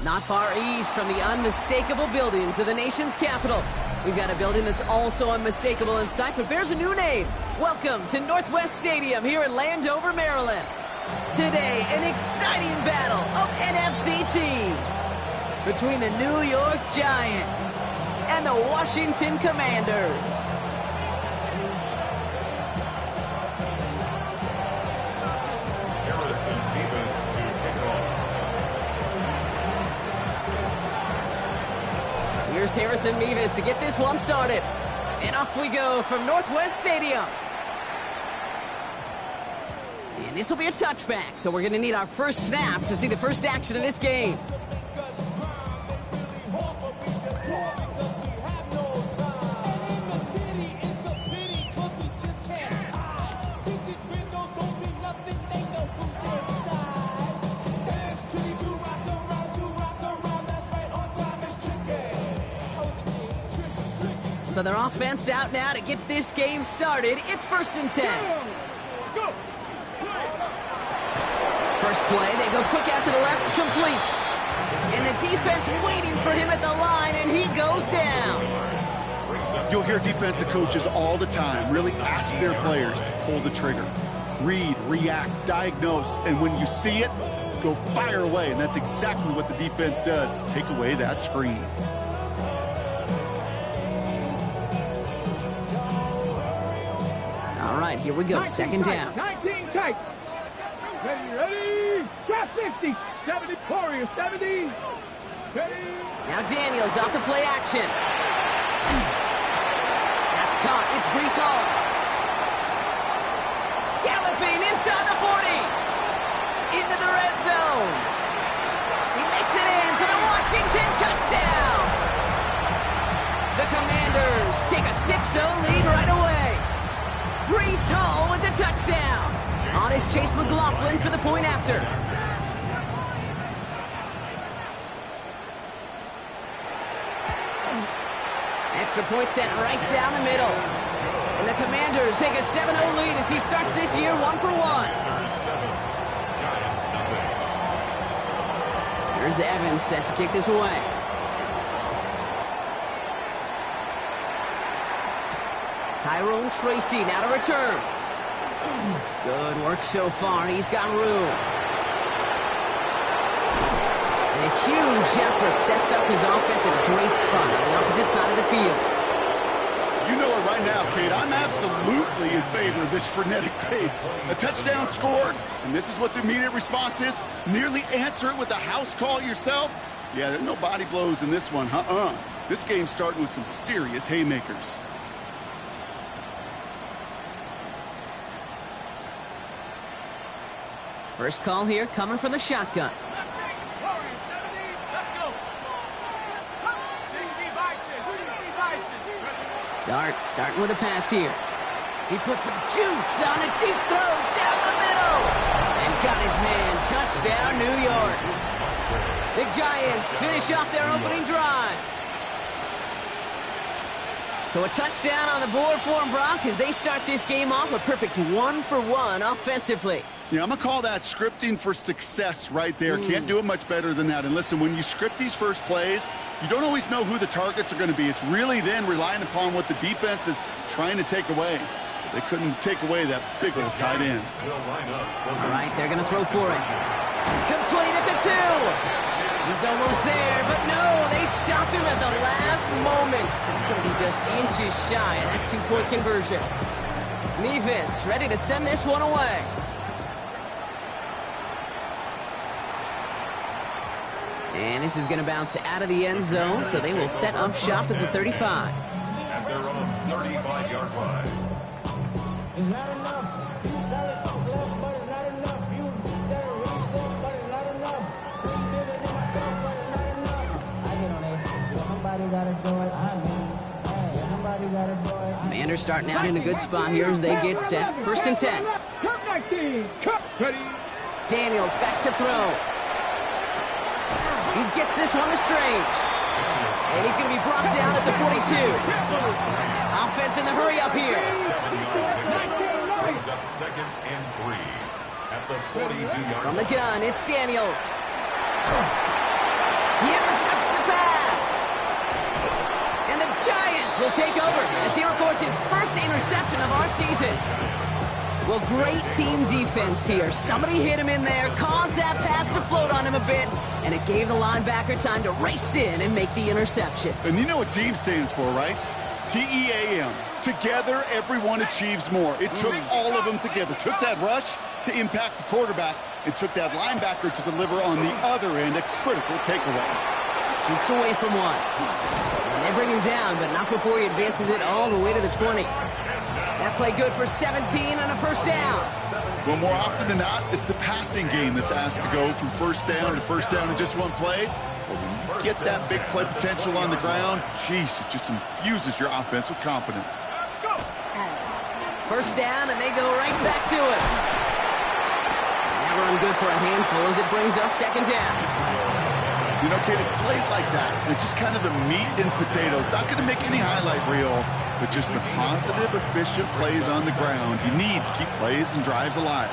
Not far east from the unmistakable buildings of the nation's capital, we've got a building that's also unmistakable in sight, but bears a new name. Welcome to Northwest Stadium here in Landover, Maryland. Today, an exciting battle of NFC teams between the New York Giants and the Washington Commanders. Here's Harrison Mevis to get this one started. And off we go from Northwest Stadium. And this will be a touchback, so we're going to need our first snap to see the first action of this game. So their offense out now to get this game started. It's 1st and 10. First play, they go quick out to the left, complete. And the defense waiting for him at the line, and he goes down. You'll hear defensive coaches all the time really ask their players to pull the trigger. Read, react, diagnose, and when you see it, go fire away. And that's exactly what the defense does to take away that screen. All right, here we go. 2nd down. 19 tight. Ready. Drop 50. 70 Warriors. 70. Ready. Now Daniels off the play action. That's caught. It's Breece Hall. Galloping inside the 40. Into the red zone. He makes it in for the Washington touchdown. The Commanders take a 6-0 lead right away. Breece Hall with the touchdown. On is Chase McLaughlin for the point after. Extra point set right down the middle. And the Commanders take a 7-0 lead as he starts this year 1 for 1. Here's Evans set to kick this away. Tyrone Tracy now to return. Good work so far. He's got room. And a huge effort sets up his offense in a great spot on the opposite side of the field. You know it right now, Kate. I'm absolutely in favor of this frenetic pace. A touchdown scored, and this is what the immediate response is. Nearly answer it with a house call yourself. Yeah, there's no body blows in this one. This game's starting with some serious haymakers. First call here coming from the shotgun. Dart starting with a pass here. He puts some juice on a deep throw down the middle. And got his man. Touchdown, New York. The Giants finish off their opening drive. So a touchdown on the board for them, Brock, as they start this game off a perfect 1 for 1 offensively. Yeah, I'm going to call that scripting for success right there. Can't do it much better than that. And listen, when you script these first plays, you don't always know who the targets are going to be. It's really then relying upon what the defense is trying to take away. They couldn't take away that big old tight end. All right, they're going to throw for it. Complete at the 2. He's almost there, but no, they stop him at the last moment. It's going to be just inches shy of that 2-point conversion. Mevis ready to send this one away. And this is going to bounce out of the end zone, so they will set up shop at the 35. at their own 35-yard line. It's not enough. You sell it off left, but it's not enough. You better reach them, but it's not enough. Swing bigger than myself, but it's not enough. I get on it. Somebody gotta do it. Hey, somebody gotta do it. Commanders starting out in a good spot here as they get set. 1st and 10. Cup 19. Cup ready. Daniels back to throw. He gets this one to Strange. And he's going to be brought down at the 42. Offense in the hurry up here. 7-yard pickup brings up 2nd and 3 at the 42-yard From the line. gun, it's Daniels. He intercepts the pass. And the Giants will take over as he records his first interception of our season. Well, great team defense here. Somebody hit him in there, caused that pass to float on him a bit, and it gave the linebacker time to race in and make the interception. And you know what team stands for, right? T-E-A-M. Together, everyone achieves more. It took all of them together. Took that rush to impact the quarterback. It took that linebacker to deliver on the other end, a critical takeaway. Jukes away from one. And they bring him down, but not before he advances it all the way to the 20. That play good for 17 and a 1st down. Well, more often than not, it's the passing game that's asked to go from 1st down to 1st down in just one play. Well, when you get that big play potential on the ground, geez, it just infuses your offense with confidence. 1st down, and they go right back to it. That run good for a handful as it brings up 2nd down. You know, Kate, it's plays like that. It's just kind of the meat and potatoes. Not going to make any highlight reel, but just the positive, efficient plays on the ground. You need to keep plays and drives alive.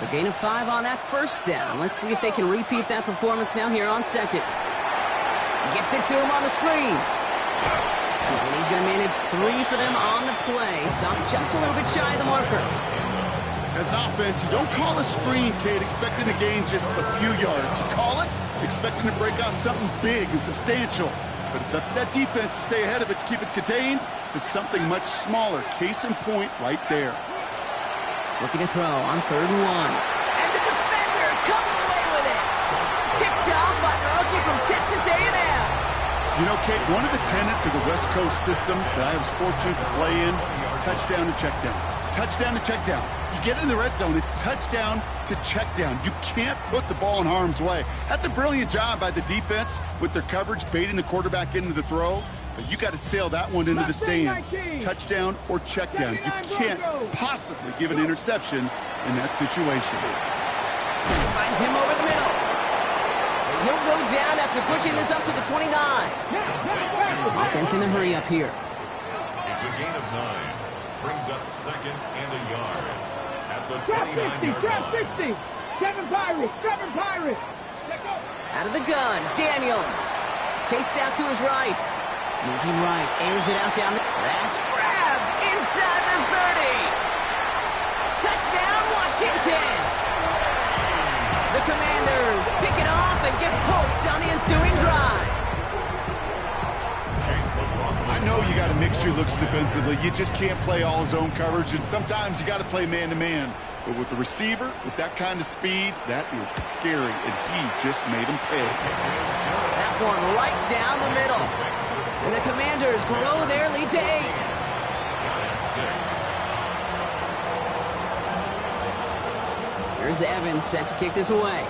So gain of 5 on that 1st down. Let's see if they can repeat that performance now here on 2nd. Gets it to him on the screen. And he's going to manage 3 for them on the play. Stop just a little bit shy of the marker. As an offense, you don't call a screen, Kate, expecting to gain just a few yards. You call it expecting to break out something big and substantial. But it's up to that defense to stay ahead of it, to keep it contained to something much smaller. Case in point right there. Looking to throw on 3rd and 1. And the defender comes away with it. Picked off by the rookie from Texas A&M. You know, Kate, one of the tenets of the West Coast system that I was fortunate to play in, touchdown to check down. Touchdown to check down. You get in the red zone, it's touchdown to check down. You can't put the ball in harm's way. That's a brilliant job by the defense with their coverage, baiting the quarterback into the throw. But you got to sail that one into the stands. Touchdown or check down. You can't possibly give an interception in that situation. Finds him over the middle. And he'll go down after pushing this up to the 29. Offense in the hurry up here. It's a gain of 9. Brings up 2nd and a yard at the 29-yard Trap line. 60. 7 Pirates. 7 Pirates. Out of the gun, Daniels. Chased out to his right. Moving right, airs it out down the... That's grabbed inside the 30. Touchdown, Washington. The Commanders pick it off and get points on the ensuing drive. I know you got to mix your looks defensively. You just can't play all zone coverage, and sometimes you got to play man-to-man. But with the receiver, with that kind of speed, that is scary, and he just made him pay. That one right down the middle. And the Commanders grow their lead to 8. Here's Evans set to kick this away.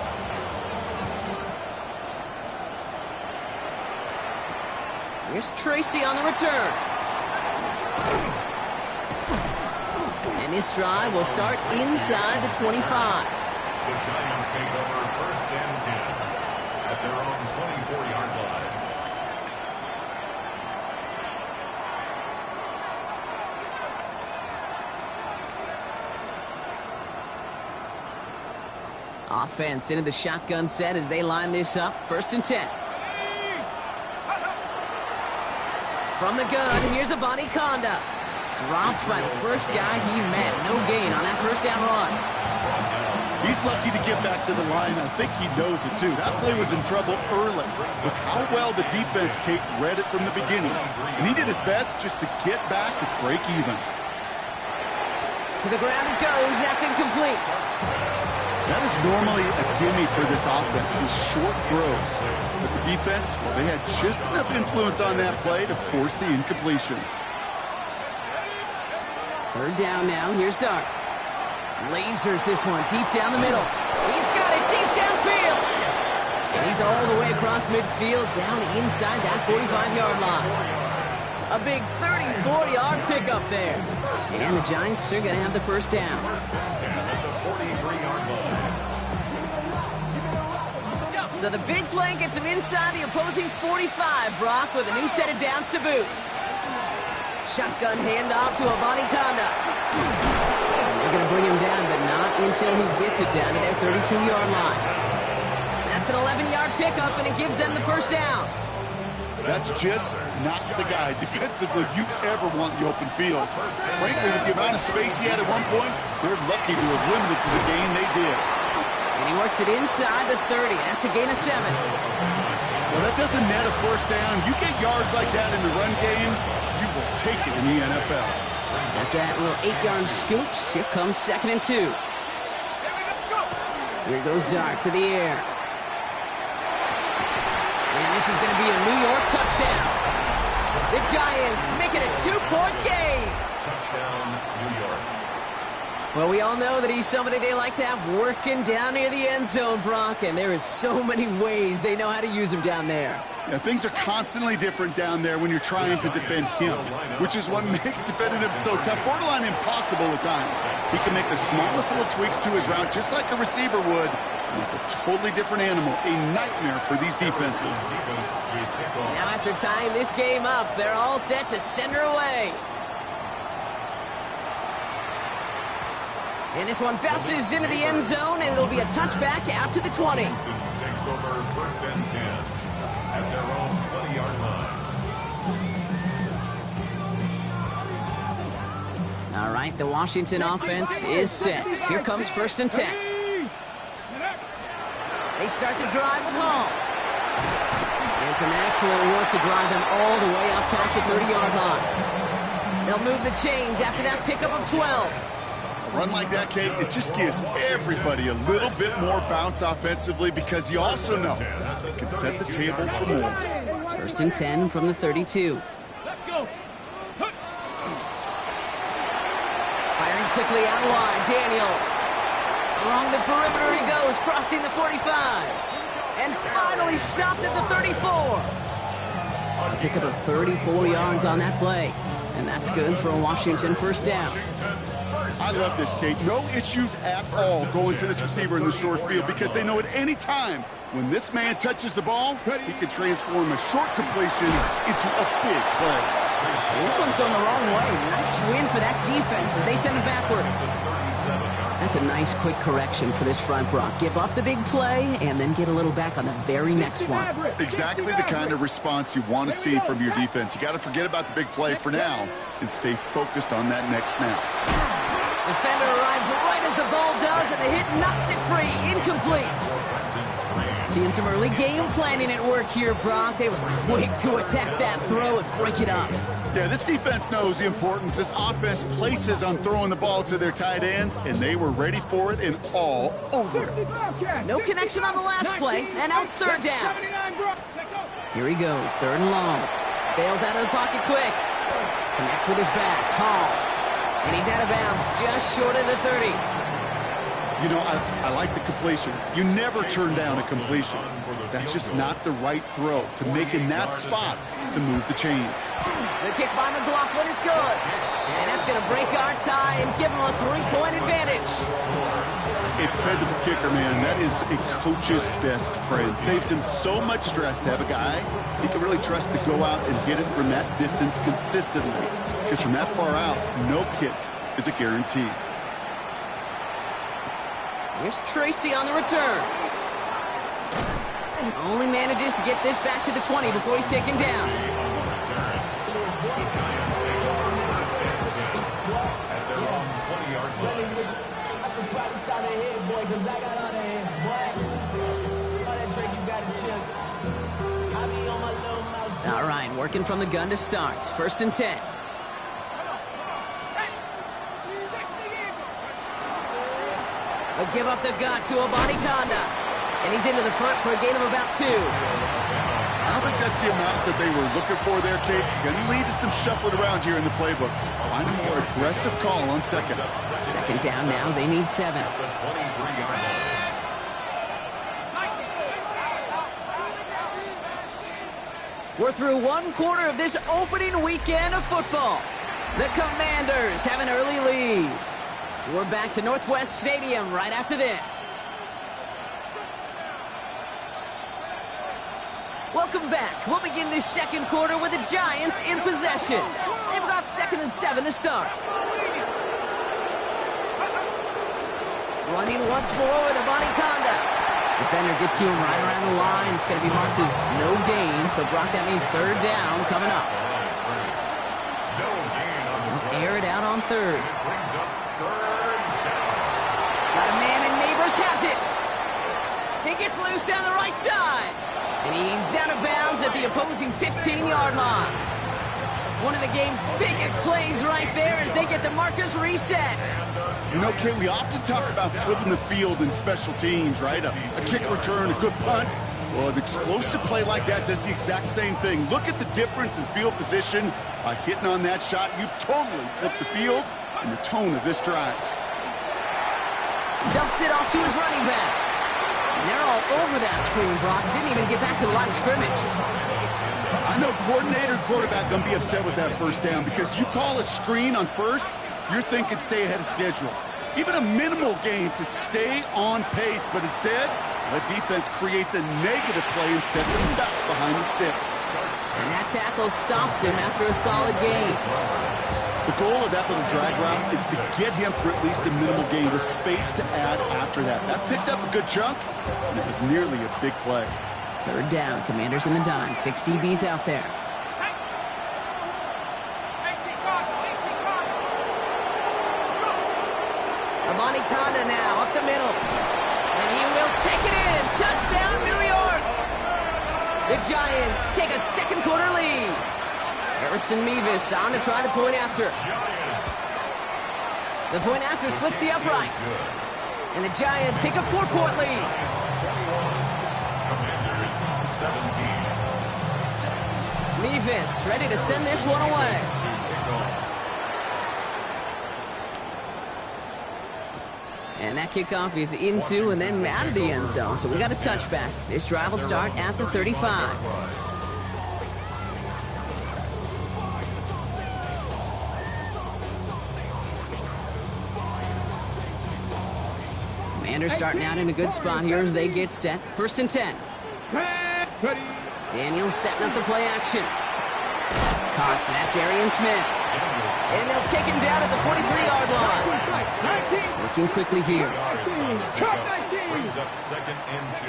Here's Tracy on the return. And this drive will start inside the 25. The Giants take over 1st and 10 at their own 24-yard line. Offense into the shotgun set as they line this up. 1st and 10. From the gun, here's a Bonnie Conda. Dropped by the first guy he met. No gain on that 1st down run. He's lucky to get back to the line. I think he knows it, too. That play was in trouble early with how well the defense, Kate, read it from the beginning. And he did his best just to get back and break even. To the ground it goes. That's incomplete. That is normally a gimme for this offense, these short throws. But the defense, well, they had just enough influence on that play to force the incompletion. Third down now. Here's Darks. Lasers this one deep down the middle. He's got it deep downfield. And he's all the way across midfield down inside that 45-yard line. A big 34-yard pickup there. And the Giants are going to have the first down. So the big play gets him inside the opposing 45, Brock, with a new set of downs to boot. Shotgun handoff to Abanikanda. They're going to bring him down, but not until he gets it down to their 32-yard line. That's an 11-yard pickup, and it gives them the first down. That's just not the guy defensively you ever want in the open field. Frankly, with the amount of space he had at one point, they're lucky to have limited to the game they did. And he works it inside the 30. That's a gain of 7. Well, that doesn't net a first down. You get yards like that in the run game, you will take it in the NFL. After that little 8-yard scoop, here comes 2nd and 2. Here goes Dart to the air. And this is going to be a New York touchdown. The Giants make it a 2-point game. Touchdown, New York. Well, we all know that he's somebody they like to have working down near the end zone, Brock, and there is so many ways they know how to use him down there. Yeah, things are constantly different down there when you're trying to defend him, which is what makes defending him so tough, borderline impossible at times. He can make the smallest little tweaks to his route, just like a receiver would, and it's a totally different animal, a nightmare for these defenses. Now after tying this game up, they're all set to send her away. And this one bounces into the end zone, and it'll be a touchback out to the 20. Takes over 1st and 10 at their own 20-yard line. All right, the Washington offense is set. Here comes 1st and 10. They start the drive with Hall. And some excellent work to drive them all the way up past the 30-yard line. They'll move the chains after that pickup of 12. A run like that, Kate, it just gives everybody a little bit more bounce offensively because you also know it can set the table for more. 1st and 10 from the 32. Firing quickly out wide, Daniels. Along the perimeter he goes, crossing the 45. And finally stopped at the 34. A pickup of 34 yards on that play. And that's good for a Washington first down. I love this, Kate. No issues at all going to this receiver in the short field because they know at any time when this man touches the ball, he can transform a short completion into a big play. And this one's going the wrong way. Nice win for that defense as they send it backwards. That's a nice quick correction for this front, Brock. Give up the big play and then get a little back on the very next one. Exactly the kind of response you want to see from your defense. You got to forget about the big play for now and stay focused on that next snap. Defender arrives right as the ball does, and the hit knocks it free. Incomplete. Seeing some early game planning at work here, Brock. They were quick to attack that throw and break it up. Yeah, this defense knows the importance this offense places on throwing the ball to their tight ends, and they were ready for it and all over it. No connection on the last play, and now it's 3rd down. Here he goes, 3rd and long. Bails out of the pocket quick. Connects with his back, Hall. And he's out of bounds, just short of the 30. You know, I like the completion. You never turn down a completion. That's just not the right throw to make in that spot to move the chains. The kick by McLaughlin is good. And that's going to break our tie and give him a 3-point advantage. A dependable kicker, man. That is a coach's best friend. Saves him so much stress to have a guy he can really trust to go out and hit it from that distance consistently. Because from that far out, no kick is a guarantee. Here's Tracy on the return. Only manages to get this back to the 20 before he's taken down. All right, working from the gun to start. 1st and 10. They'll give up the gut to Abanikanda. And he's into the front for a gain of about 2. I don't think that's the amount that they were looking for there, Kate. Going to lead to some shuffling around here in the playbook. Find a more aggressive call on second. Second down now. They need 7. At the 23-yard line. We're through one quarter of this opening weekend of football. The Commanders have an early lead. We're back to Northwest Stadium right after this. Welcome back. We'll begin this second quarter with the Giants in possession. They've got 2nd and 7 to start. Running once more with Conda. Defender gets to him right around the line. It's going to be marked as no gain. So, Brock, that means 3rd down coming up. Air it out on 3rd. Got a man, and Neighbors has it. He gets loose down the right side. And he's out of bounds at the opposing 15-yard line. One of the game's biggest plays right there as they get the markers reset. You know, Kate, we often talk about flipping the field in special teams, right? A kick return, a good punt. Well, an explosive play like that does the exact same thing. Look at the difference in field position. By hitting on that shot, you've totally flipped the field and the tone of this drive. Dumps it off to his running back. And they're all over that screen, Brock. Didn't even get back to the line of scrimmage. I know coordinator and quarterback going to be upset with that first down because you call a screen on first, you're thinking stay ahead of schedule. Even a minimal gain to stay on pace, but instead, the defense creates a negative play and sets him back behind the sticks. And that tackle stops him after a solid gain. The goal of that little drag route is to get him for at least a minimal gain with space to add after that. That picked up a good chunk, and it was nearly a big play. 3rd down, Commanders in the dime. 6 DBs out there. Conda now up the middle. And he will take it in. Touchdown, New York. The Giants take a second quarter lead. Harrison Mevis on to try the point after. The point after splits the uprights. And the Giants take a 4-point lead. Commanders 17. Mevis ready to send this one away. And that kickoff is into and then out of the end zone. So we got a touchback. This drive will start at the 35. Commanders starting out in a good spot here as they get set. 1st and 10. Daniels setting up the play action. Cox, that's Darion Smith. And they'll take him down at the 43-yard line. Working quickly here. Brings up 2nd and 2.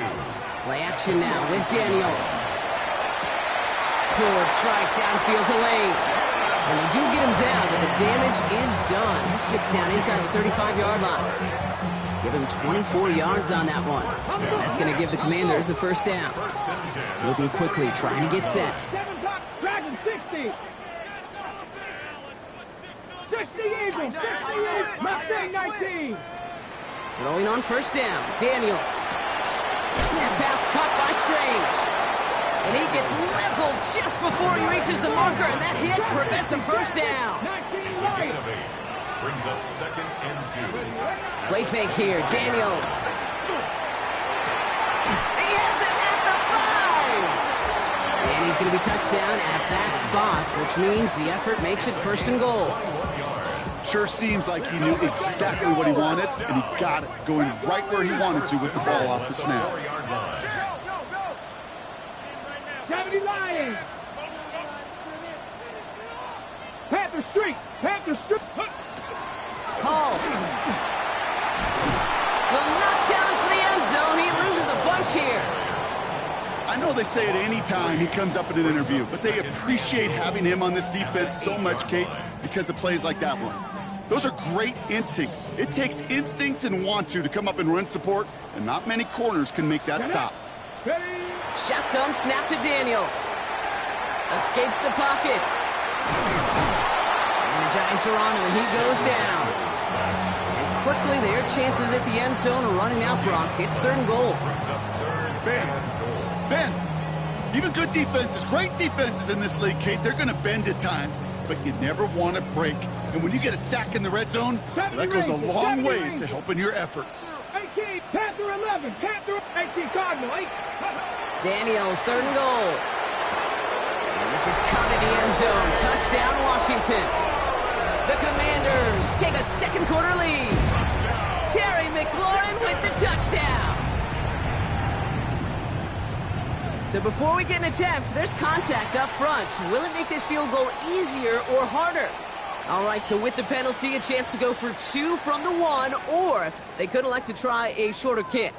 Play action now with Daniels. Forward strike downfield to Lane. And they do get him down, but the damage is done. This gets down inside the 35-yard line. Give him 24 yards on that one. And that's going to give the Commanders a 1st down. Moving quickly, trying to get set. 60. 60 Eagles. 60 Mustang 19. Rolling on 1st down. Daniels. That pass caught by Strange. And he gets leveled just before he reaches the marker, and that hit prevents a 1st down. It's a gain of 8. Brings up 2nd and 2. Play fake here. Daniels. He has it at the 5. And he's going to be touched down at that spot, which means the effort makes it 1st and goal. Sure seems like he knew exactly what he wanted, and he got it, going right where he wanted to with the ball off the snap. 70 Lions. Panther Street. Panther Street. Hall will not challenge for the end zone. He loses a bunch here. I know they say it any time he comes up in an interview, but they appreciate having him on this defense so much, Kate, because of plays like that one. Those are great instincts. It takes instincts and want to come up and run support, and not many corners can make that stop. Shotgun snap to Daniels. Escapes the pocket. And the Giants are on him, and he goes down. And quickly, their chances at the end zone are running out, Brock. It's 3rd and goal. Bend. Even good defenses, great defenses in this league, Kate, they're going to bend at times, but you never want to break. And when you get a sack in the red zone, that goes a long ways to helping your efforts. 18, Panther 11, Panther 18, Cardinal 8. Daniels, 3rd and goal. And this is caught in the end zone. Touchdown, Washington. The Commanders take a second quarter lead. Terry McLaurin with the touchdown. So before we get an attempt, there's contact up front. Will it make this field goal easier or harder? All right, so with the penalty, a chance to go for 2 from the 1, or they could elect to try a shorter kick.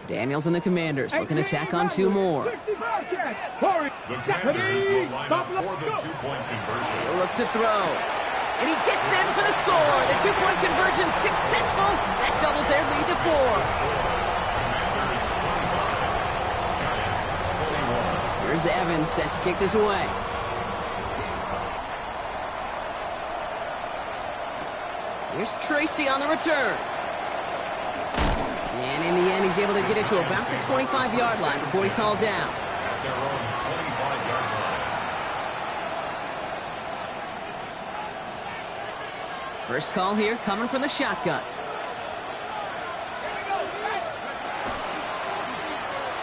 Daniels and the Commanders looking to tack on 2 more. The Commanders will line up for the 2-point conversion. He'll look to throw. And he gets in for the score. The 2-point conversion successful. That doubles their lead to 4. Commanders 25, Giants 41. Here's Evans set to kick this away. Here's Tracy on the return. And in the end, he's able to get it to about the 25-yard line before he's hauled down. At their own 25-yard line. First call here coming from the shotgun.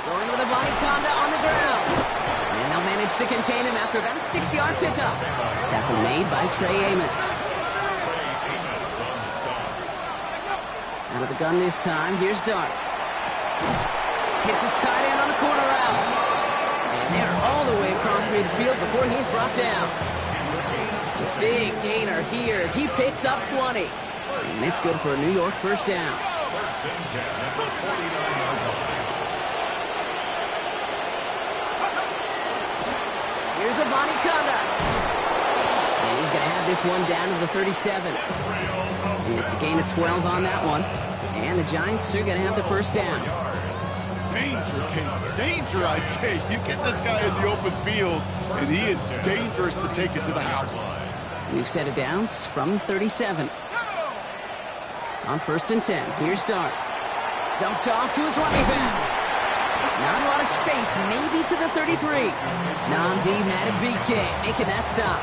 Going with a body conda on the ground. And they'll manage to contain him after about a 6-yard pickup. Tackle made by Trey Amos. Out of the gun this time, here's Dart. Hits his tight end on the corner route. And they're all the way across midfield before he's brought down. Big gainer here as he picks up 20. And it's good for a New York first down. First and 10 at the 49-yard line. Here's a body conduct. And he's going to have this one down to the 37. It's a gain of 12 on that one. And the Giants are going to have the first down. Danger, Kate. Danger, I say. You get this guy in the open field, and he is dangerous to take it to the house. We've set it down from 37. On 1st and 10, here's Dart. Dumped off to his running back. Not a lot of space, maybe to the 33. Namdi Matabike making that stop.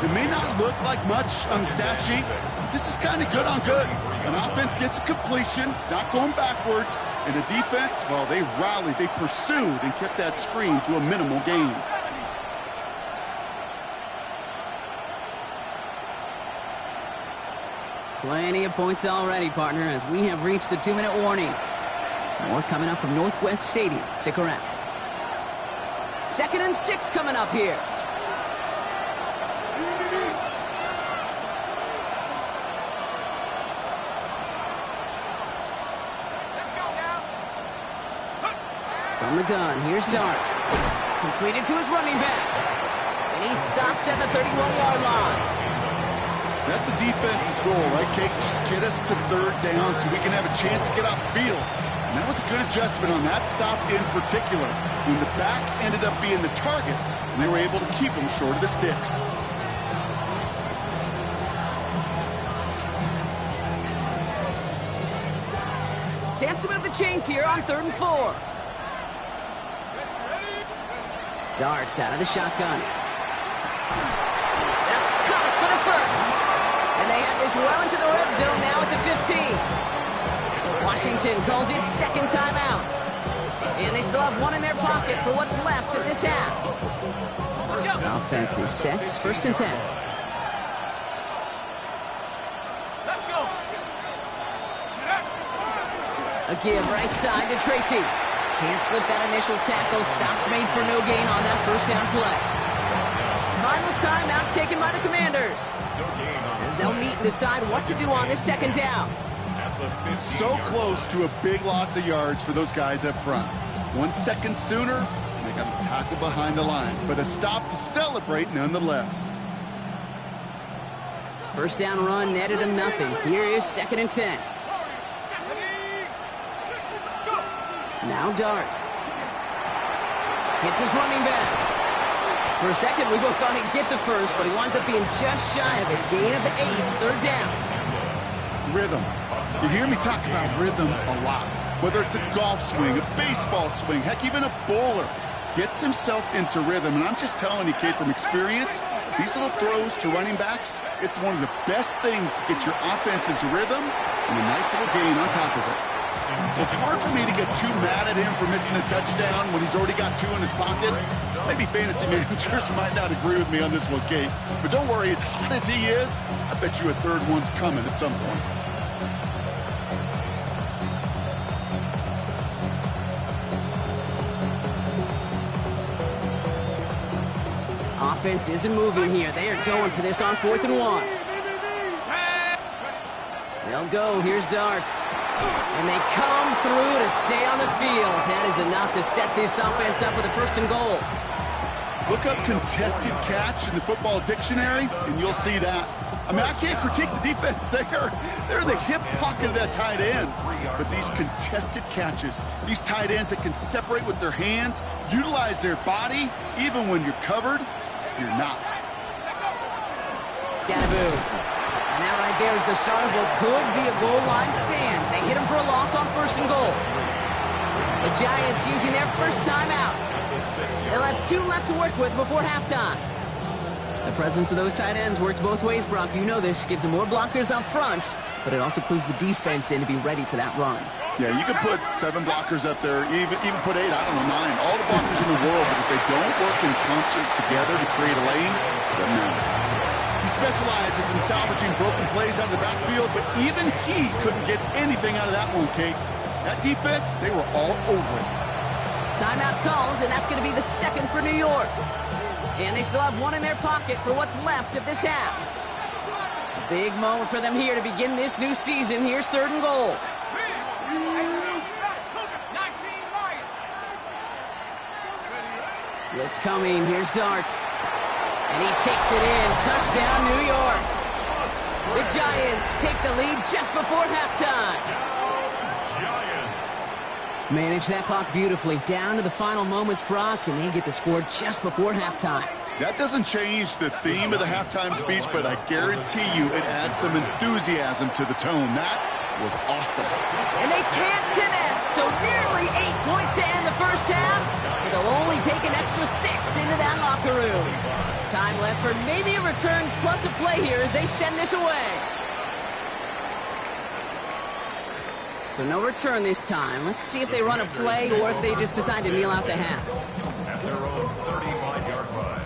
It may not look like much on the stat sheet. This is kind of good on good. An offense gets a completion, not going backwards, and the defense, well, they rallied, they pursued, and kept that screen to a minimal gain. Plenty of points already, partner, as we have reached the 2-minute warning. More coming up from Northwest Stadium. Stick around. 2nd and 6 coming up here. From the gun, here's Dart. Completed to his running back. And he stopped at the 31-yard line. That's a defense's goal, right, Kate? Just get us to 3rd down so we can have a chance to get off the field. And that was a good adjustment on that stop in particular, when the back ended up being the target, and they were able to keep him short of the sticks. Chance to move the chains here on 3rd and 4. Dart out of the shotgun. That's caught for the first. And they have this well into the red zone now at the 15. Washington calls it 2nd timeout. And they still have one in their pocket for what's left of this half. Offense is set. 1st and 10. Let's go. A give right side to Tracy. Can't slip that initial tackle. Stops made for no gain on that first down play. Final timeout taken by the Commanders, as they'll meet and decide what to do on this 2nd down. So close to a big loss of yards for those guys up front. 1 second sooner, they got to tackle behind the line. But a stop to celebrate nonetheless. First down run netted him nothing. Here is 2nd and 10. Now Dart. Hits his running back. For a second, we both thought he'd get the first, but he winds up being just shy of a gain of 8. 3rd down. Rhythm. You hear me talk about rhythm a lot. Whether it's a golf swing, a baseball swing, heck, even a bowler gets himself into rhythm. And I'm just telling you, kid, from experience, these little throws to running backs, it's one of the best things to get your offense into rhythm and a nice little gain on top of it. It's hard for me to get too mad at him for missing a touchdown when he's already got 2 in his pocket. Maybe fantasy managers might not agree with me on this one, Kate. But don't worry, as hot as he is, I bet you a third one's coming at some point. Offense isn't moving here. They are going for this on 4th and 1. They'll go. Here's Darts. And they come through to stay on the field. That is enough to set this offense up with a 1st and goal. Look up contested catch in the football dictionary, and you'll see that. I mean, I can't critique the defense. They're in the hip pocket of that tight end. But these contested catches, these tight ends that can separate with their hands, utilize their body, even when you're covered, you're not. Scattaboo. And that right there is the start of what could be a goal line stand. They hit him for a loss on 1st and goal. The Giants using their first timeout. They'll have 2 left to work with before halftime. The presence of those tight ends works both ways, Brock. You know this. Gives them more blockers up front, but it also clues the defense in to be ready for that run. Yeah, you could put 7 blockers up there, even put 8, I don't know, 9. All the blockers in the world, but if they don't work in concert together to create a lane, it doesn't matter. He specializes in salvaging broken plays out of the backfield, but even he couldn't get anything out of that one, Kate. That defense, they were all over it. Timeout called, and that's going to be the 2nd for New York. And they still have 1 in their pocket for what's left of this half. A big moment for them here to begin this new season. Here's 3rd and goal. Blitz coming. Here's Darts. And he takes it in. Touchdown, New York. The Giants take the lead just before halftime. Manage that clock beautifully. Down to the final moments, Brock, and they get the score just before halftime. That doesn't change the theme of the halftime speech, but I guarantee you it adds some enthusiasm to the tone. That was awesome. And they can't connect, so nearly 8 points to end the first half, but they'll only take an extra 6 into that locker room. Time left for maybe a return plus a play here as they send this away. So no return this time. Let's see if they run a play or if they just decide to kneel out the half. At their own 35-yard line.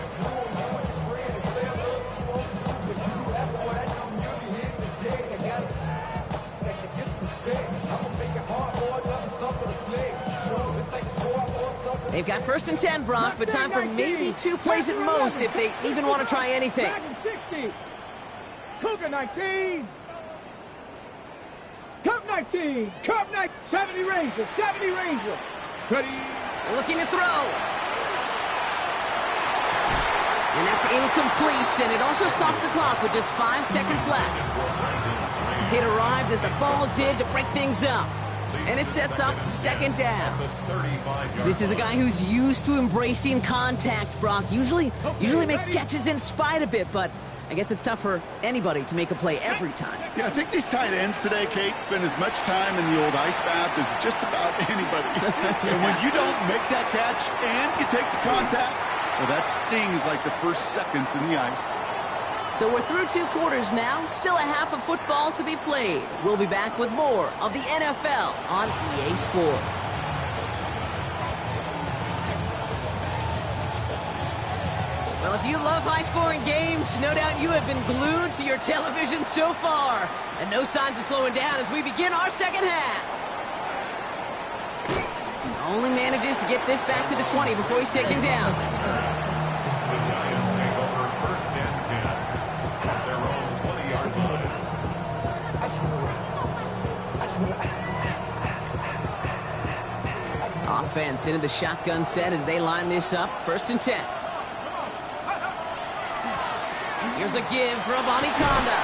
They've got 1st and 10, Brock, but time for maybe 2 plays at most if they even want to try anything. 60. Cougar 19. Cup 19. Cup 19. 70 Ranger. 70 Ranger. Ready. Looking to throw. And that's incomplete, and it also stops the clock with just 5 seconds left. Hit arrived as the ball did to break things up. And it sets up 2nd down. This is a guy who's used to embracing contact, Brock. Usually makes catches in spite of it, but I guess it's tough for anybody to make a play every time. Yeah, I think these tight ends today, Kate, spend as much time in the old ice bath as just about anybody. And when you don't make that catch and you take the contact, well, that stings like the first seconds in the ice. So we're through 2 quarters now, still a half of football to be played. We'll be back with more of the NFL on EA Sports. Well, if you love high-scoring games, no doubt you have been glued to your television so far. And no signs of slowing down as we begin our 2nd half. Only manages to get this back to the 20 before he's taken down. The Giants take over 1st and 10. At their own 20-yard line. Offense into the shotgun set as they line this up. 1st and 10. Here's a give for Abanikanda.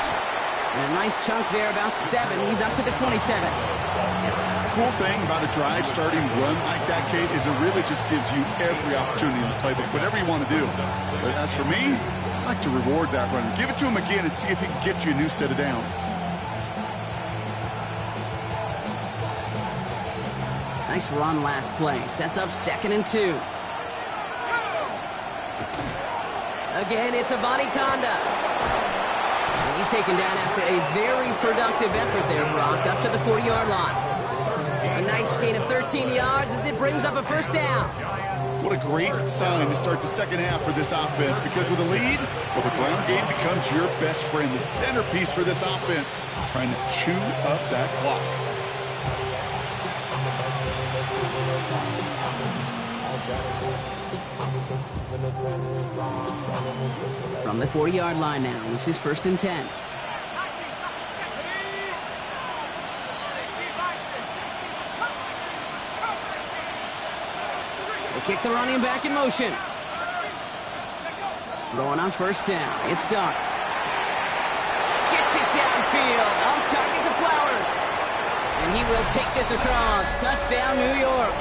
And a nice chunk there, about 7. He's up to the 27. Cool thing about a drive starting run like that, Kate, is it really just gives you every opportunity in the playbook, whatever you want to do. But as for me, I like to reward that run. Give it to him again and see if he can get you a new set of downs. Nice run last play. Sets up 2nd and 2. Again, it's Avani Conda. And he's taken down after a very productive effort there, Brock, up to the 40-yard line. A nice gain of 13 yards as it brings up a 1st down. What a great sign to start the second half for this offense, because with a lead, well, the ground game becomes your best friend, the centerpiece for this offense, trying to chew up that clock. From the 40-yard line now, this is 1st and 10. They kick the running back in motion. Throwing on 1st down. It's Dart. Gets it downfield. On target to Flowers. And he will take this across. Touchdown, New York.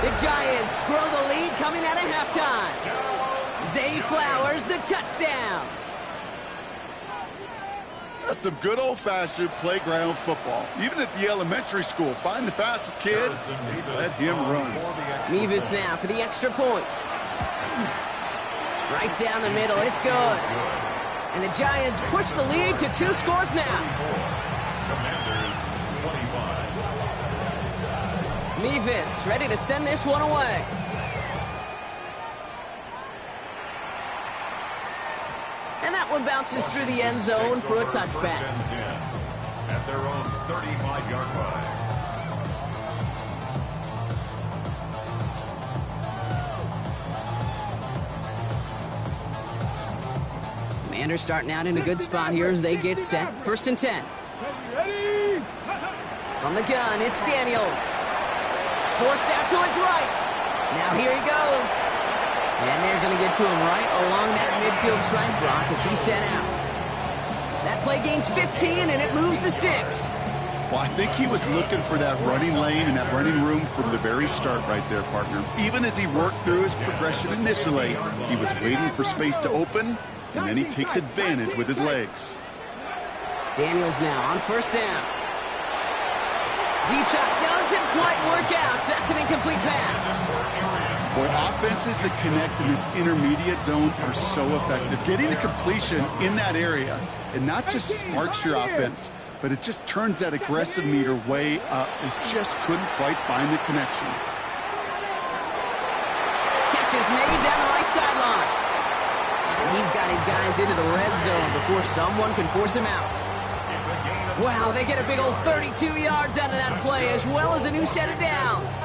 The Giants grow the lead coming out of halftime. Zay Flowers, the touchdown. That's some good old-fashioned playground football. Even at the elementary school, find the fastest kid, let him run. Mevis now for the extra point. Right down the middle, it's good. And the Giants push the lead to 2 scores now. Commanders 25. Mevis ready to send this one away. And that one bounces through the end zone for a touchback. At their own 35-yard line. Commanders starting out in a good spot here as they get set. 1st and 10. From the gun, it's Daniels. Forced out to his right. Now here he goes. And they're going to get to him right along that midfield stripe, Brock, as he's sent out. That play gains 15, and it moves the sticks. Well, I think he was looking for that running lane and that running room from the very start right there, partner. Even as he worked through his progression initially, he was waiting for space to open, and then he takes advantage with his legs. Daniels now on 1st down. Deep shot doesn't quite work out. That's an incomplete pass. Boy, offenses that connect in this intermediate zone are so effective. Getting a completion in that area, it not just sparks your offense, but it just turns that aggressive meter way up. They just couldn't quite find the connection. Catch is made down the right sideline. And he's got his guys into the red zone before someone can force him out. Wow, they get a big old 32 yards out of that play, as well as a new set of downs.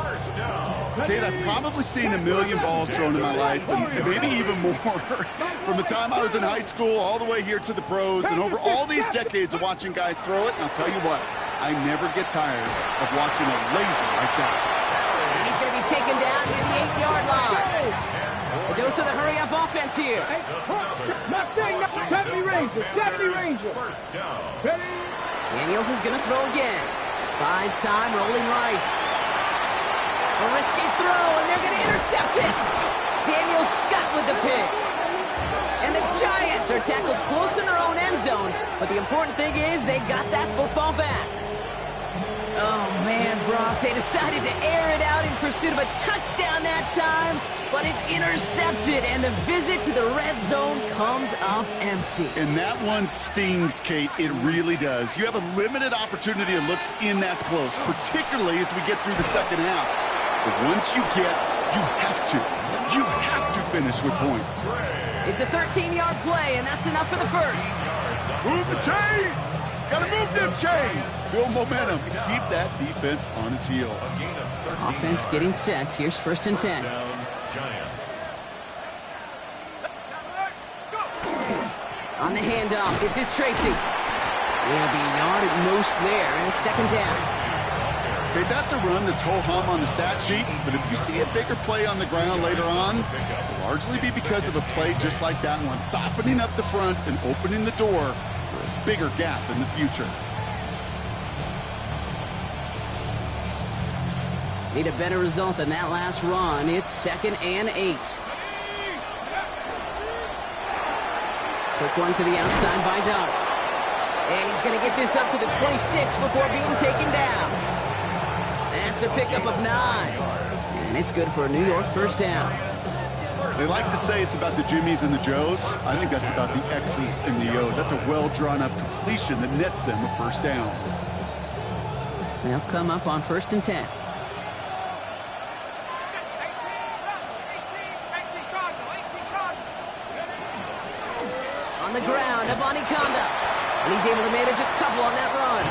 Kate, I've probably seen a million balls thrown in my life, and maybe even more. From the time I was in high school all the way here to the pros, and over all these decades of watching guys throw it, and I'll tell you what, I never get tired of watching a laser like that. And he's going to be taken down near the 8-yard line. A dose of the hurry-up offense here. Not 70 Ranger, 70 Ranger. Daniels is going to throw again. Buys time, rolling right. A risky throw, and they're going to intercept it. Daniel Scott with the pick. And the Giants are tackled close to their own end zone, but the important thing is they got that football back. Oh, man, Brock, they decided to air it out in pursuit of a touchdown that time, but it's intercepted, and the visit to the red zone comes up empty. And that one stings, Kate. It really does. You have a limited opportunity that looks in that close, particularly as we get through the second half. But once you have to finish with points. It's a 13-yard play, and that's enough for the first. Move the chains! Gotta move them chains! Build momentum. Keep that defense on its heels. Offense getting set. Here's 1st and 10. On the handoff, this is Tracy. It'll be a yard at most there, and it's 2nd down. Okay, that's a run that's ho-hum on the stat sheet, but if you see a bigger play on the ground later on, it'll largely be because of a play just like that one, softening up the front and opening the door for a bigger gap in the future. Need a better result than that last run. It's 2nd and 8. Quick one to the outside by Dart. And he's going to get this up to the 26 before being taken down. That's That's a pickup of 9. And it's good for a New York first down. They like to say it's about the Jimmies and the Joes. I think that's about the X's and the O's. That's a well-drawn-up completion that nets them a first down. They'll come up on 1st and 10. On the ground, Abanikanda. And he's able to manage a couple on that run.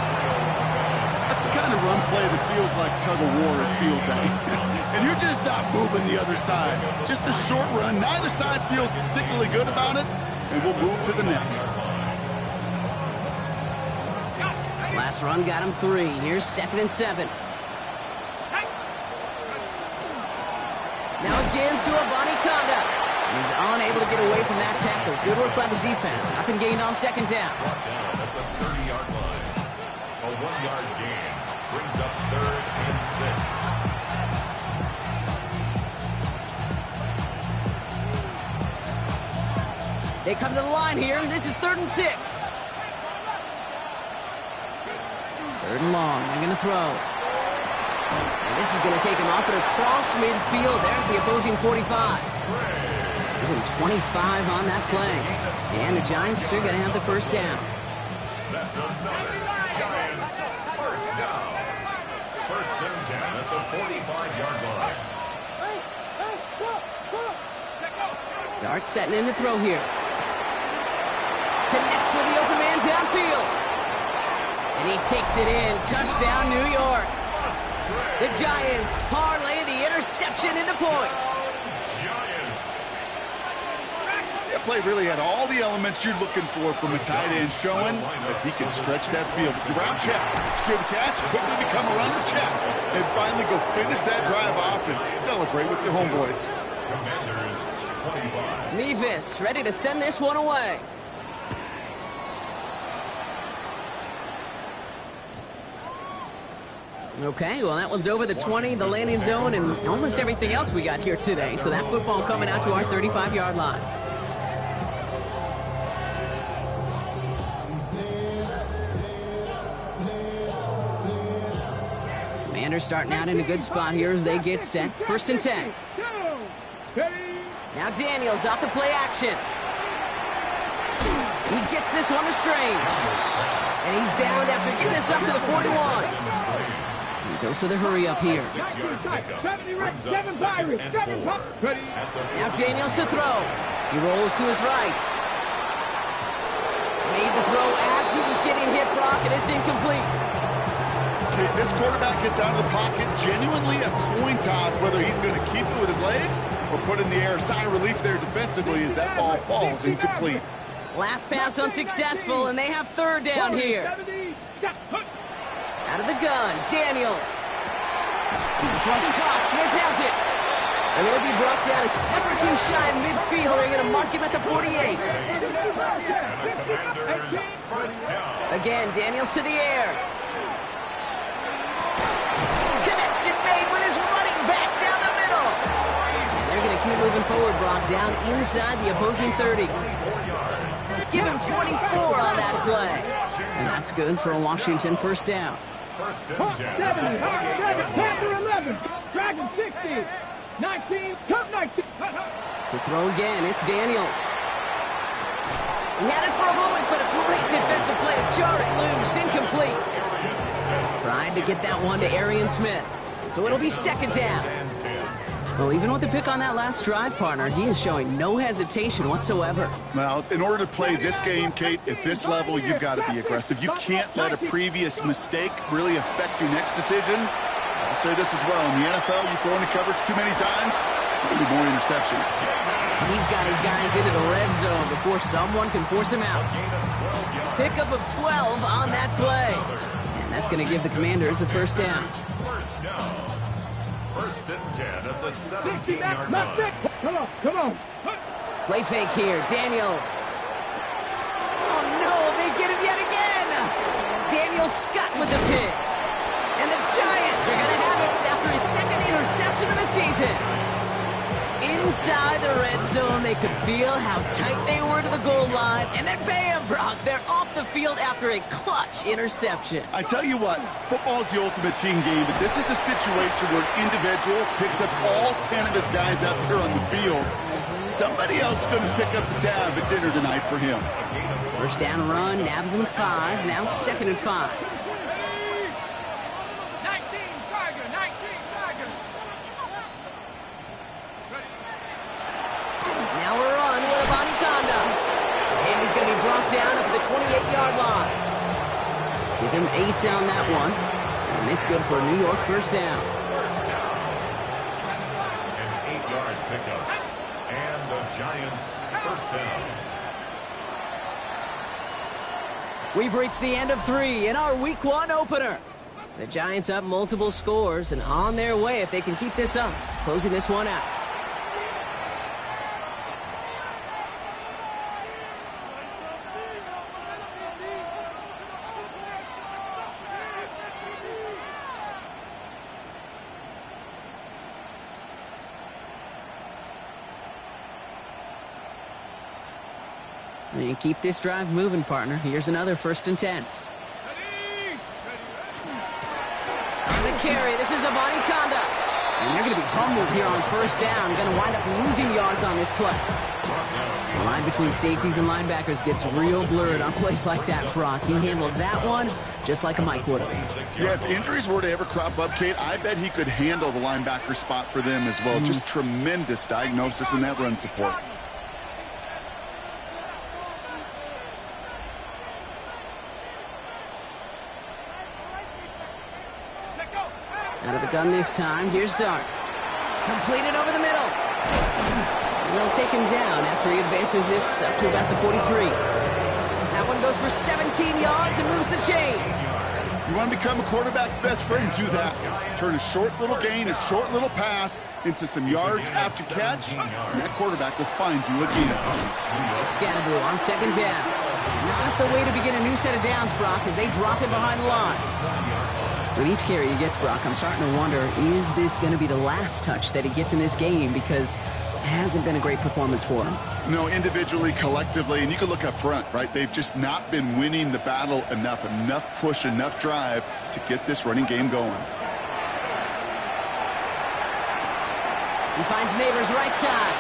That's the kind of run play that feels like tug-of-war at field day. And you're just not moving the other side. Just a short run. Neither side feels particularly good about it. And we'll move to the next. Last run got him 3. Here's 2nd and 7. Now again to Abanikanda. He's unable to get away from that tackle. Good work by the defense. Nothing gained on 2nd down. Brought down at the 30-yard line. A 1-yard gain brings up 3rd and 6. They come to the line here. This is 3rd and 6. 3rd and long. They're going to throw. And this is going to take him up and across midfield there at the opposing 45. Give him 25 on that play. And the Giants are going to have the first down. That's another Giants first down. 1st and 10 at the 45-yard line. Dart setting in to throw here. Connects with the open man downfield. And he takes it in. Touchdown, New York. The Giants parlay the interception into points. That play really had all the elements you're looking for from a tight end, showing that he can stretch that field. With the route check, secure the catch, quickly become a runner check, and finally go finish that drive off and celebrate with your homeboys. Commanders 25. Mevis ready to send this one away. Okay, well, that one's over the 20, the landing zone, and almost everything else we got here today. So that football coming out to our 35-yard line. Commanders starting out in a good spot here as they get set. 1st and 10. Now Daniels off the play action. He gets this one to Strange. And he's down after getting this up to the 41. Dose of the hurry up here. Now Daniels to throw. He rolls to his right. Made the throw as he was getting hit, Brock, and it's incomplete. Okay, this quarterback gets out of the pocket, genuinely a coin toss, whether he's going to keep it with his legs or put in the air. Sigh of relief there defensively as that ball falls incomplete. Last pass unsuccessful, and they have 3rd down here. Out of the gun, Daniels. This one's caught. Smith has it. And he'll be brought down a step or two shy of midfield. They're going to mark him at the 48. Again, Daniels to the air. Connection made with his running back down the middle. And they're going to keep moving forward, Brock, down inside the opposing 30. Give him 24 on that play. And that's good for a Washington first down. 7, 11, Dragon 60, 19, Cup 19. To throw again, it's Daniels. He had it for a moment, but a great defensive play to jar it loose, incomplete. Tried to get that one to Darion Smith. So it'll be 2nd down. Well, even with the pick on that last drive, partner, he is showing no hesitation whatsoever. Well, in order to play this game, Kate, at this level, you've got to be aggressive. You can't let a previous mistake really affect your next decision. I'll say this as well. In the NFL, you throw into coverage too many times, there'll be more interceptions. He's got his guys into the red zone before someone can force him out. Pickup of 12 on that play. And that's going to give the Commanders a first down. First down. 1st and 10 at the 17-yard line. Come on. Play fake here, Daniels. Oh no, they get him yet again. Daniel Scott with the pick. And the Giants are going to have it after his 2nd interception of the season. inside the red zone. They could feel how tight they were to the goal line. And then bam, Brock, they're off the field after a clutch interception. I tell you what, football is the ultimate team game, but this is a situation where an individual picks up all 10 of his guys out there on the field. Somebody else is going to pick up the tab at dinner tonight for him. First down run, nabs him 5, now 2nd and 5. 19, Tiger, 19, Tiger. Now we're on with Abani Kanda. And he's going to be brought down up at the 28-yard line. Give him 8 on that one. And it's good for a New York first down. First down. An 8-yard pickup. And the Giants first down. We've reached the end of 3 in our Week 1 opener. The Giants up multiple scores and on their way if they can keep this up to closing this one out. And keep this drive moving, partner. Here's another 1st and 10. On the carry, this is Abani Kanda. And they're going to be humbled here on 1st down. Going to wind up losing yards on this play. The line between safeties and linebackers gets real blurred on plays like that, Brock. He handled that one just like a Mike would have. Yeah, if injuries were to ever crop up, Kate, I bet he could handle the linebacker spot for them as well. Just tremendous diagnosis in that run support. Out of the gun this time. Here's Dart. Completed over the middle. And they'll take him down after he advances this up to about the 43. That one goes for 17 yards and moves the chains. You want to become a quarterback's best friend, do that. Turn a short little gain, a short little pass into some yards after catch, and that quarterback will find you again. It's Scannaboo on 2nd down. Not the way to begin a new set of downs, Brock, as they drop it behind the line. With each carry he gets, Brock, I'm starting to wonder, is this going to be the last touch that he gets in this game? Because it hasn't been a great performance for him. No, individually, collectively, and you can look up front, right? They've just not been winning the battle enough push, enough drive to get this running game going. He finds Neighbors right side.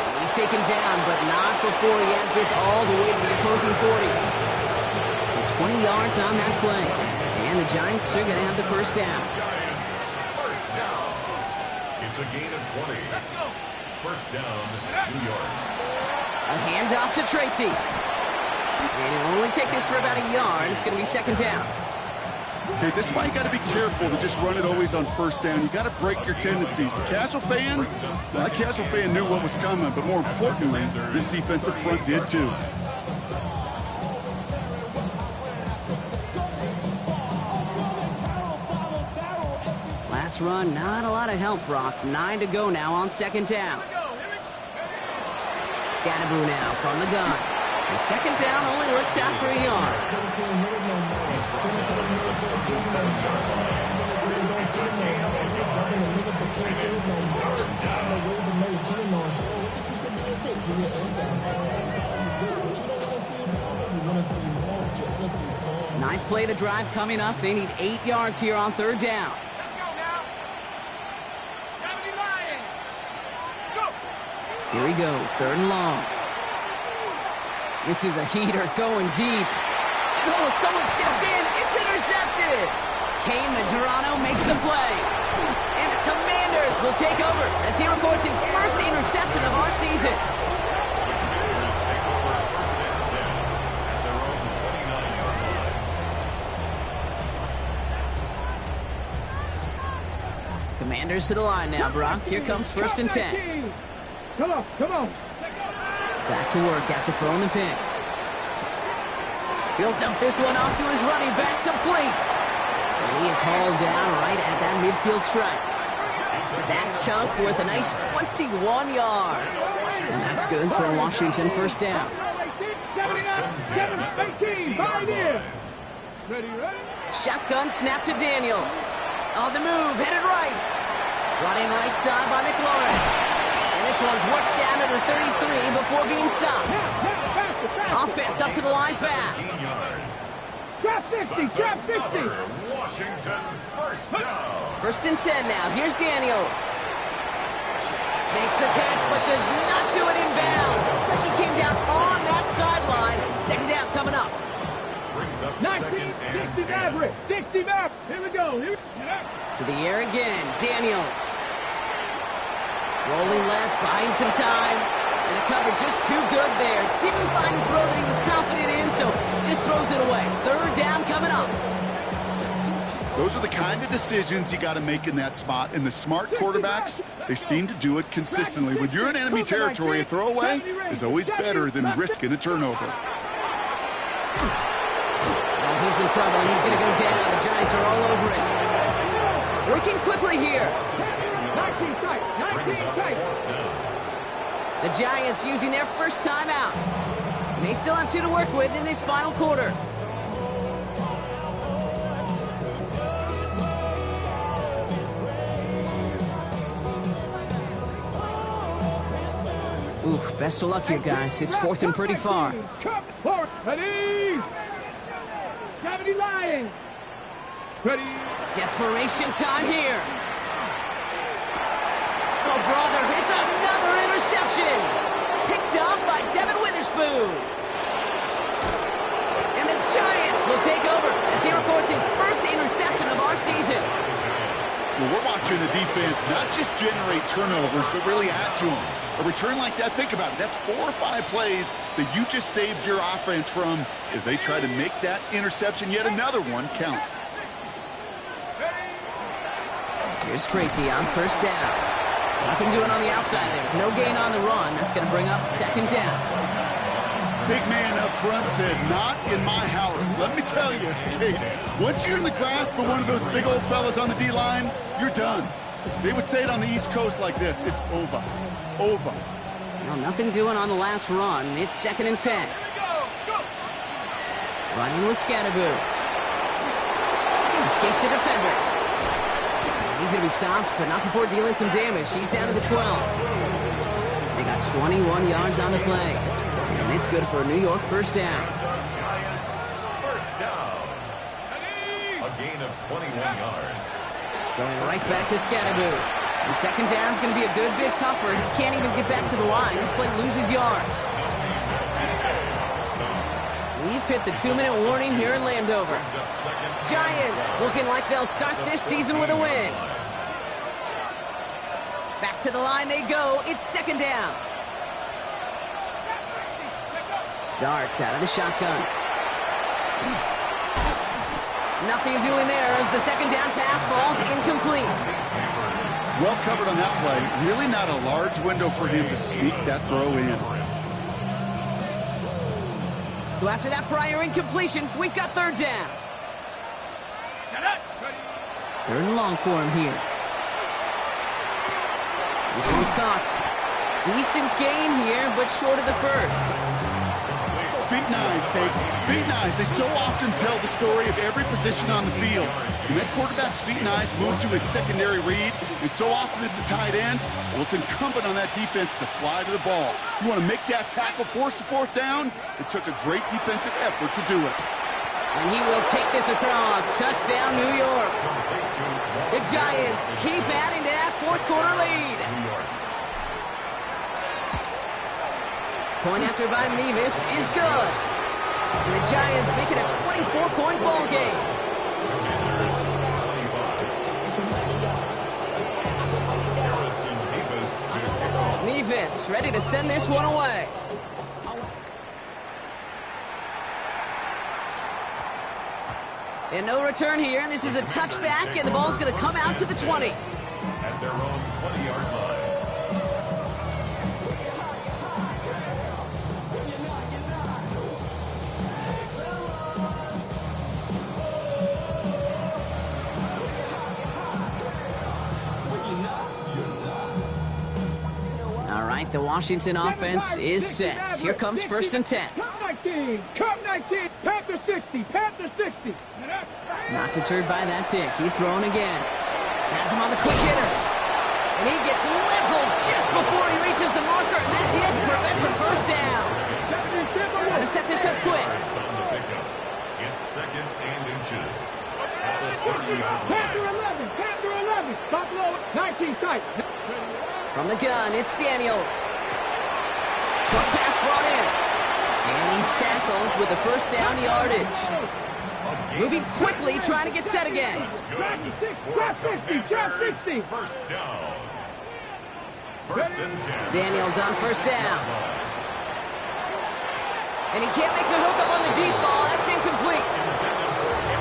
And he's taken down, but not before he has this all the way to the opposing 40. 20 yards on that play. And the Giants are going to have the 1st down. Giants first down. It's a gain of 20. First down, New York. A handoff to Tracy. And he'll only take this for about a yard. It's going to be 2nd down. Okay, this is why you got to be careful to just run it always on 1st down. You got to break your tendencies. The casual fan, that casual fan knew what was coming, but more importantly, this defensive front did too. Last run, not a lot of help, Brock. 9 to go now on 2nd down. Scannaboo now from the gun. And 2nd down only works out for a yard. Ninth play of the drive coming up. They need 8 yards here on 3rd down. Here he goes, 3rd and long. This is a heater going deep. Oh, someone stepped in. It's intercepted. Kane Medrano makes the play. And the Commanders will take over as he records his 1st interception of our season. Commanders to the line now, Brock. Here comes 1st and 10. Come on, come on. Back to work after throwing the pick. He'll dump this one off to his running back, complete. And he is hauled down right at that midfield stripe. That chunk worth a nice 21 yards. And that's good for a Washington 1st down. 18, behind here. Ready, ready. Shotgun snap to Daniels. On the move, headed right. Brought in right side by McLaurin. And this one's worked down to the 33 before being stopped. Offense up to the line fast. Drop 60, drop 60. Washington, first down. 1st and 10 now. Here's Daniels. Makes the catch, but does not do it in bounds. Looks like he came down on that sideline. 2nd down coming up. Brings up 19, 60 Maverick, 60 Maverick. Here we go. To the air again. Daniels. Rolling left, buying some time. And the cover just too good there. Didn't find the throw that he was confident in, so just throws it away. 3rd down coming up. Those are the kind of decisions you got to make in that spot. And the smart quarterbacks, they seem to do it consistently. When you're in enemy territory, a throwaway is always better than risking a turnover. Well, he's in trouble, and he's going to go down. The Giants are all over it. Working quickly here. 19 tight, 19 tight. The Giants using their first timeout. They still have 2 to work with in this final quarter. Oof, best of luck here, guys. It's 4th and pretty far. Come forward. Ready. 70 Lions. Ready. Desperation time here. Oh, brother, it's another interception. Picked up by Devin Witherspoon. And the Giants will take over as he records his first interception of our season. Well, we're watching the defense not just generate turnovers, but really add to them. A return like that, think about it. That's 4 or 5 plays that you just saved your offense from as they try to make that interception, yet another one, count. Here's Tracy on 1st down. Nothing doing on the outside there. No gain on the run. That's going to bring up 2nd down. Big man up front said, not in my house. Let me tell you, Kate, once you're in the grasp of one of those big old fellas on the D-line, you're done. They would say it on the East Coast like this. It's over. Over. Well, nothing doing on the last run. It's 2nd and 10. Running with Scatterboo. Escapes the defender. He's going to be stopped, but not before dealing some damage. He's down to the 12. They got 21 yards on the play. And it's good for a New York 1st down. Giants, first down. A gain of 21 yards. Going right back to Scatterboo. And 2nd down's going to be a good bit tougher. He can't even get back to the line. This play loses yards. We've hit the 2-minute warning here in Landover. Giants looking like they'll start this season with a win. Back to the line they go. It's 2nd down. Dart out of the shotgun. Nothing doing there as the 2nd down pass falls incomplete. Well covered on that play. Really not a large window for him to sneak that throw in. So after that prior incompletion, we've got 3rd down. 3rd and long for him here. This one's caught. Decent gain here, but short of the 1st. Feet nice, Kate. Feet nice. They so often tell the story of every position on the field. When that quarterback's feet nice move to his secondary read, and so often it's a tight end, well, it's incumbent on that defense to fly to the ball. You want to make that tackle, force the 4th down? It took a great defensive effort to do it. And he will take this across. Touchdown, New York. The Giants keep adding to that 4th quarter lead. Point after by Mevis is good. And the Giants make it a 24-point ball game. Mevis ready to send this one away. And no return here. This is a touchback, and the ball's going to come out to the 20. At their own 20-yard line. The Washington offense is set. Here comes 1st and 10. Cup 19, Cup 19, Panther 60, Panther 60. Not deterred by that pick. He's throwing again. Has him on the quick hitter. And he gets leveled just before he reaches the marker, and that hit prevents a first down. Trying to set this up quick. On the pickup. It's second and inches. At the 30-yard line. Panther 11, Panther 11. Buffalo 19 tight. From the gun, it's Daniels. Short pass brought in. And he's tackled with the first down yardage. Moving quickly, trying to get set again. Drop 60, drop 60. First down. First and 10. Daniels on first down. And he can't make the hook up on the deep ball. That's incomplete.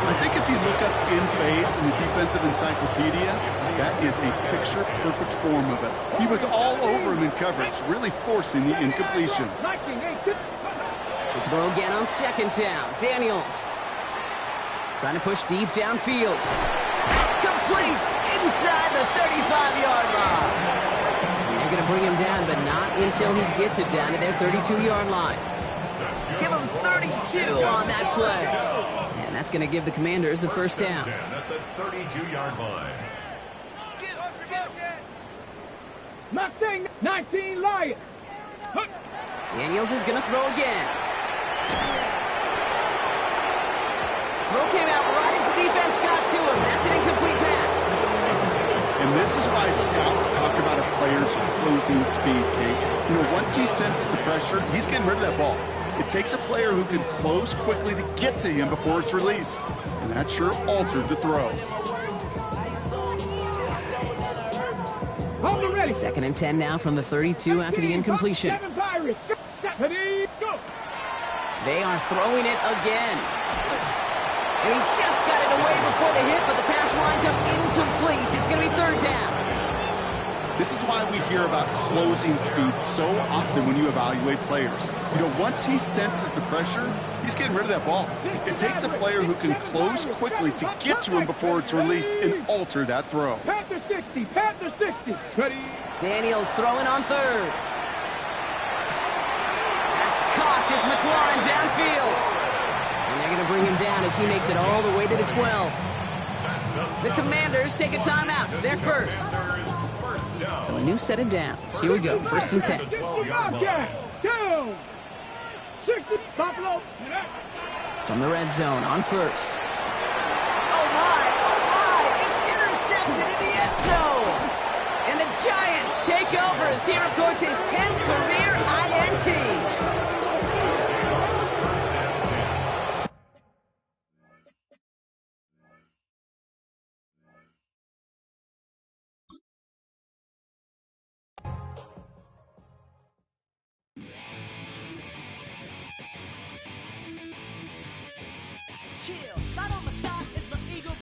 I think if you look up in phase in the defensive encyclopedia, that is a picture-perfect form of it. He was all over him in coverage, really forcing the incompletion. To throw again on second down. Daniels trying to push deep downfield. That's complete inside the 35-yard line. They're going to bring him down, but not until he gets it down to their 32-yard line. Give him 32 on that play. And that's going to give the Commanders a first down. At the 32-yard line. Mustang 19 Lion. Daniels is going to throw again. Throw came out right as the defense got to him. That's an incomplete pass. And this is why scouts talk about a player's closing speed, Kate. You know, once he senses the pressure, he's getting rid of that ball. It takes a player who can close quickly to get to him before it's released. And that sure altered the throw. Hold them ready. Second and 10 now from the 32 after the incompletion. Seven Pirates. Ready, go. They are throwing it again. And he just got it away before the hit, but the pass winds up incomplete. It's going to be third down. This is why we hear about closing speed so often when you evaluate players. You know, once he senses the pressure, he's getting rid of that ball. It takes a player who can close quickly to get to him before it's released and alter that throw. Panther 60, Panther 60. Ready. Daniels throwing on third. That's caught. It's McLaurin downfield. And they're going to bring him down as he makes it all the way to the 12. The Commanders take a timeout. They're first. So a new set of downs. Here we go. First and 10. Down. 60, Buffalo. From the red zone on first. Oh my, it's intercepted in the end zone. And the Giants take over as he records his 10th career INT. Chill.